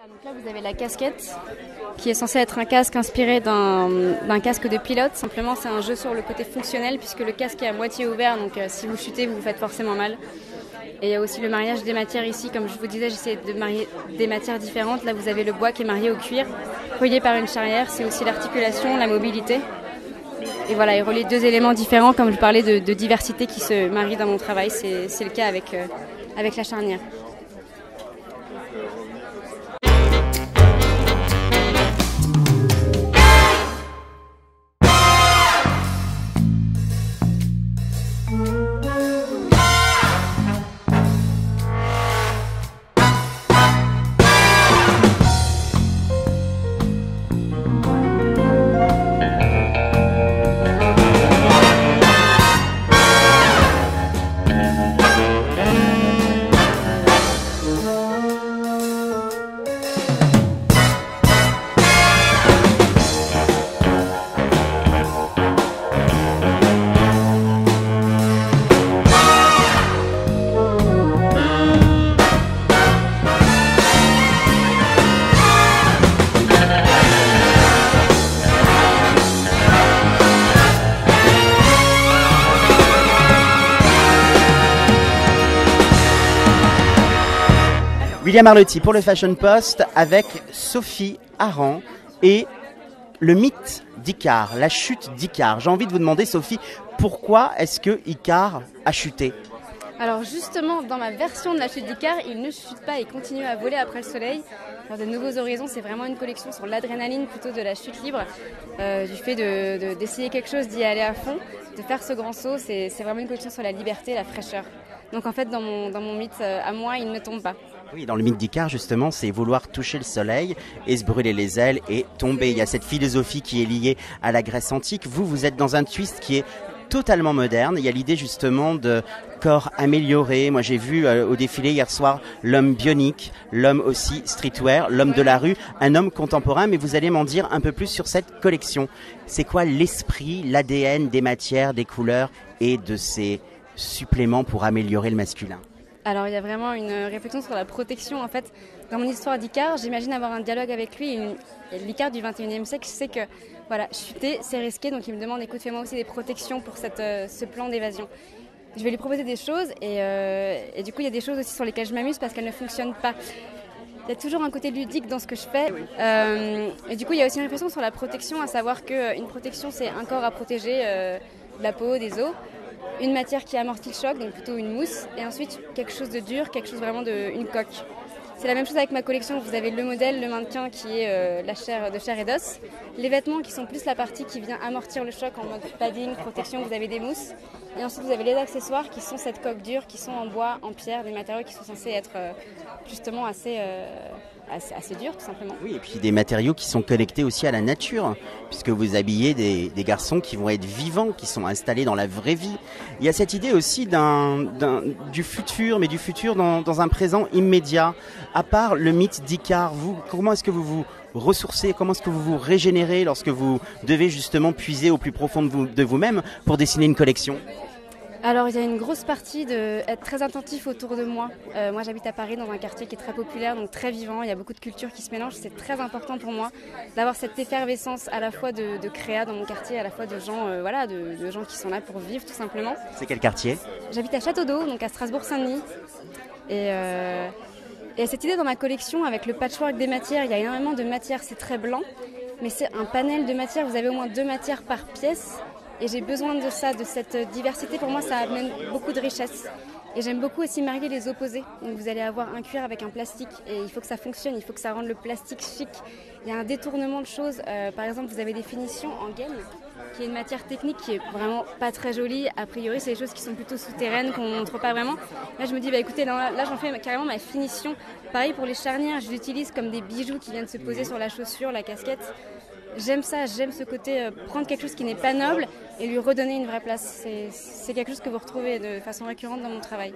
Donc là, vous avez la casquette qui est censée être un casque inspiré d'un casque de pilote. Simplement, c'est un jeu sur le côté fonctionnel puisque le casque est à moitié ouvert. Donc si vous chutez, vous vous faites forcément mal. Et il y a aussi le mariage des matières ici. Comme je vous disais, j'essaie de marier des matières différentes. Là, vous avez le bois qui est marié au cuir, relié par une charrière. C'est aussi l'articulation, la mobilité. Et voilà, il relie deux éléments différents. Comme je parlais de diversité qui se marient dans mon travail, c'est le cas avec la charnière. William Arlotti pour le Fashion Post avec Sophie Aran et le mythe d'Icare, la chute d'Icare. J'ai envie de vous demander, Sophie, pourquoi est-ce que Icare a chuté ? Alors justement, dans ma version de la chute d'Icare, il ne chute pas et continue à voler après le soleil. Vers de nouveaux horizons, c'est vraiment une collection sur l'adrénaline plutôt de la chute libre, du fait d'essayer quelque chose, d'y aller à fond, de faire ce grand saut. C'est vraiment une collection sur la liberté, la fraîcheur. Donc en fait, dans mon mythe, à moi, il ne tombe pas. Oui, dans le mythe d'Icare, justement, c'est vouloir toucher le soleil et se brûler les ailes et tomber. Il y a cette philosophie qui est liée à la Grèce antique. Vous êtes dans un twist qui est totalement moderne. Il y a l'idée justement de corps amélioré. Moi, j'ai vu au défilé hier soir l'homme bionique, l'homme aussi streetwear, l'homme de la rue, un homme contemporain. Mais vous allez m'en dire un peu plus sur cette collection. C'est quoi l'esprit, l'ADN des matières, des couleurs et de ces suppléments pour améliorer le masculin ? Alors il y a vraiment une réflexion sur la protection. En fait, dans mon histoire d'Icare, j'imagine avoir un dialogue avec lui. L'Icare du 21e siècle, je sais que voilà, chuter, c'est risqué. Donc il me demande, écoute, fais-moi aussi des protections pour ce plan d'évasion. Je vais lui proposer des choses et du coup, il y a des choses aussi sur lesquelles je m'amuse parce qu'elles ne fonctionnent pas. Il y a toujours un côté ludique dans ce que je fais. Et du coup, il y a aussi une réflexion sur la protection, à savoir qu'une protection, c'est un corps à protéger, de la peau, des os. Une matière qui amortit le choc, donc plutôt une mousse, et ensuite quelque chose de dur, quelque chose vraiment une coque. C'est la même chose avec ma collection, vous avez le modèle, le mannequin qui est la chair de chair et d'os, les vêtements qui sont plus la partie qui vient amortir le choc en mode padding, protection, vous avez des mousses, et ensuite vous avez les accessoires qui sont cette coque dure, qui sont en bois, en pierre, des matériaux qui sont censés être justement assez durs tout simplement. Oui, et puis des matériaux qui sont connectés aussi à la nature, puisque vous habillez des garçons qui vont être vivants, qui sont installés dans la vraie vie. Il y a cette idée aussi du futur, mais du futur dans un présent immédiat. À part le mythe d'Icare, comment est-ce que vous vous ressourcez, comment est-ce que vous vous régénérez lorsque vous devez justement puiser au plus profond de vous-même pour dessiner une collection ? Alors il y a une grosse partie d'être très attentif autour de moi. Moi j'habite à Paris dans un quartier qui est très populaire, donc très vivant, il y a beaucoup de cultures qui se mélangent. C'est très important pour moi d'avoir cette effervescence à la fois de créa dans mon quartier, à la fois de gens, de gens qui sont là pour vivre tout simplement. C'est quel quartier ? J'habite à Château-d'Eau, donc à Strasbourg-Saint-Denis. Et cette idée dans ma collection avec le patchwork des matières, il y a énormément de matières, c'est très blanc, mais c'est un panel de matières, vous avez au moins 2 matières par pièce. Et j'ai besoin de ça, de cette diversité. Pour moi, ça amène beaucoup de richesse. Et j'aime beaucoup aussi marier les opposés. Donc vous allez avoir un cuir avec un plastique et il faut que ça fonctionne, il faut que ça rende le plastique chic. Il y a un détournement de choses. Par exemple, vous avez des finitions en gaine, qui est une matière technique qui est vraiment pas très jolie. A priori, c'est des choses qui sont plutôt souterraines, qu'on ne montre pas vraiment. Là, je me dis, écoutez, là j'en fais carrément ma finition. Pareil pour les charnières, je l'utilise comme des bijoux qui viennent se poser sur la chaussure, la casquette. J'aime ça, j'aime ce côté prendre quelque chose qui n'est pas noble et lui redonner une vraie place. C'est quelque chose que vous retrouvez de façon récurrente dans mon travail.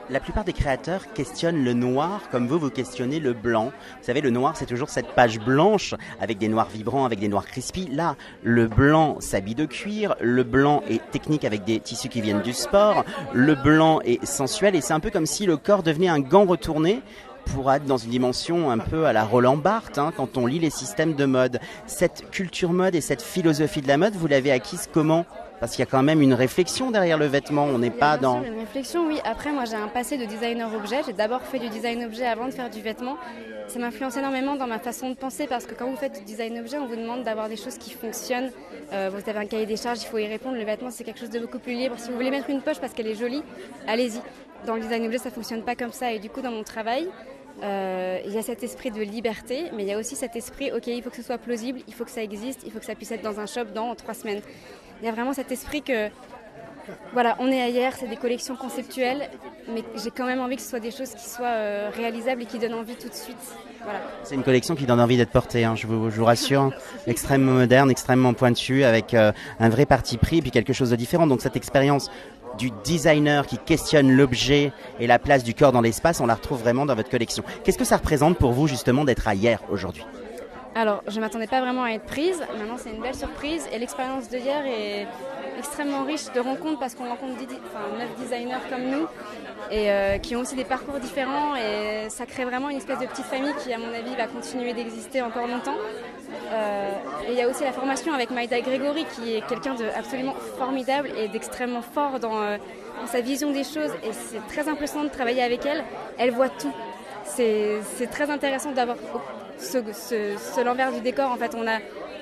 La plupart des créateurs questionnent le noir comme vous questionnez le blanc. Vous savez, le noir, c'est toujours cette page blanche avec des noirs vibrants, avec des noirs crispy. Là, le blanc s'habille de cuir, le blanc est technique avec des tissus qui viennent du sport, le blanc est sensuel et c'est un peu comme si le corps devenait un gant retourné pourra être dans une dimension un peu à la Roland Barthes, hein, quand on lit les systèmes de mode. Cette culture mode et cette philosophie de la mode, vous l'avez acquise comment ? Parce qu'il y a quand même une réflexion derrière le vêtement, on n'est pas dans... Une réflexion, oui. Après, moi, j'ai un passé de designer objet. J'ai d'abord fait du design objet avant de faire du vêtement. Ça m'influence énormément dans ma façon de penser parce que quand vous faites du design objet, on vous demande d'avoir des choses qui fonctionnent. Vous avez un cahier des charges, il faut y répondre. Le vêtement, c'est quelque chose de beaucoup plus libre. Si vous voulez mettre une poche parce qu'elle est jolie, allez-y. Dans le design objet, ça ne fonctionne pas comme ça. Et du coup, dans mon travail, il y a cet esprit de liberté, mais il y a aussi cet esprit, ok, il faut que ce soit plausible, il faut que ça existe, il faut que ça puisse être dans un shop dans 3 semaines. Il y a vraiment cet esprit que, voilà, on est ailleurs, c'est des collections conceptuelles, mais j'ai quand même envie que ce soit des choses qui soient réalisables et qui donnent envie tout de suite. Voilà. C'est une collection qui donne envie d'être portée, hein, je vous rassure, extrêmement moderne, extrêmement pointue, avec un vrai parti pris et puis quelque chose de différent. Donc cette expérience du designer qui questionne l'objet et la place du corps dans l'espace, on la retrouve vraiment dans votre collection. Qu'est-ce que ça représente pour vous justement d'être à hier aujourd'hui ? Alors, je ne m'attendais pas vraiment à être prise. Maintenant, c'est une belle surprise. Et l'expérience de hier est extrêmement riche de rencontres parce qu'on rencontre 9 designers comme nous et qui ont aussi des parcours différents. Et ça crée vraiment une espèce de petite famille qui, à mon avis, va continuer d'exister encore longtemps. Et il y a aussi la formation avec Maïda Grégory qui est quelqu'un d'absolument formidable et d'extrêmement fort dans sa vision des choses. Et c'est très impressionnant de travailler avec elle. Elle voit tout. C'est très intéressant d'avoir ce l'envers du décor. En fait,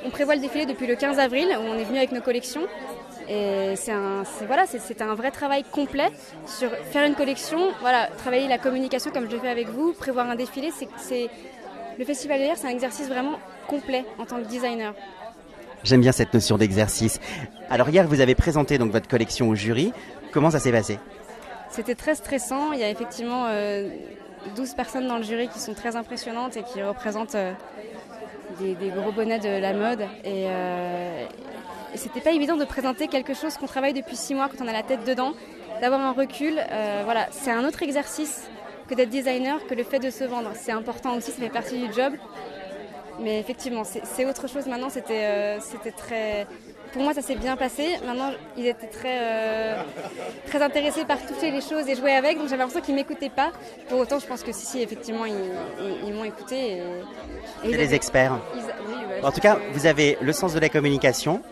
on prévoit le défilé depuis le 15 avril où on est venu avec nos collections. Et c'est un vrai travail complet sur faire une collection, voilà, travailler la communication comme je le fais avec vous, prévoir un défilé. Le festival de hier, c'est un exercice vraiment complet en tant que designer. J'aime bien cette notion d'exercice. Alors hier, vous avez présenté donc votre collection au jury. Comment ça s'est passé ? C'était très stressant. Il y a effectivement 12 personnes dans le jury qui sont très impressionnantes et qui représentent des gros bonnets de la mode. Et c'était pas évident de présenter quelque chose qu'on travaille depuis 6 mois quand on a la tête dedans, d'avoir un recul. Voilà, c'est un autre exercice que d'être designer, que le fait de se vendre. C'est important aussi, ça fait partie du job. Mais effectivement, c'est autre chose maintenant. C'était très... Pour moi, ça s'est bien passé. Maintenant, ils étaient très intéressés par toucher les choses et jouer avec. Donc, j'avais l'impression qu'ils ne m'écoutaient pas. Pour autant, je pense que si effectivement, ils m'ont écouté. C'est des experts. En tout cas, vous avez le sens de la communication.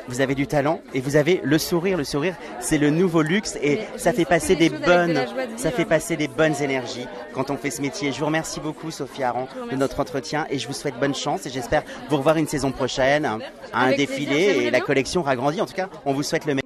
Vous avez du talent et vous avez le sourire. Le sourire, c'est le nouveau luxe et ça fait passer des bonnes énergies quand on fait ce métier. Je vous remercie beaucoup, Sophie Aran, de notre entretien et je vous souhaite bonne chance et j'espère vous revoir une saison prochaine à un défilé et la collection ragrandie. En tout cas, on vous souhaite le meilleur.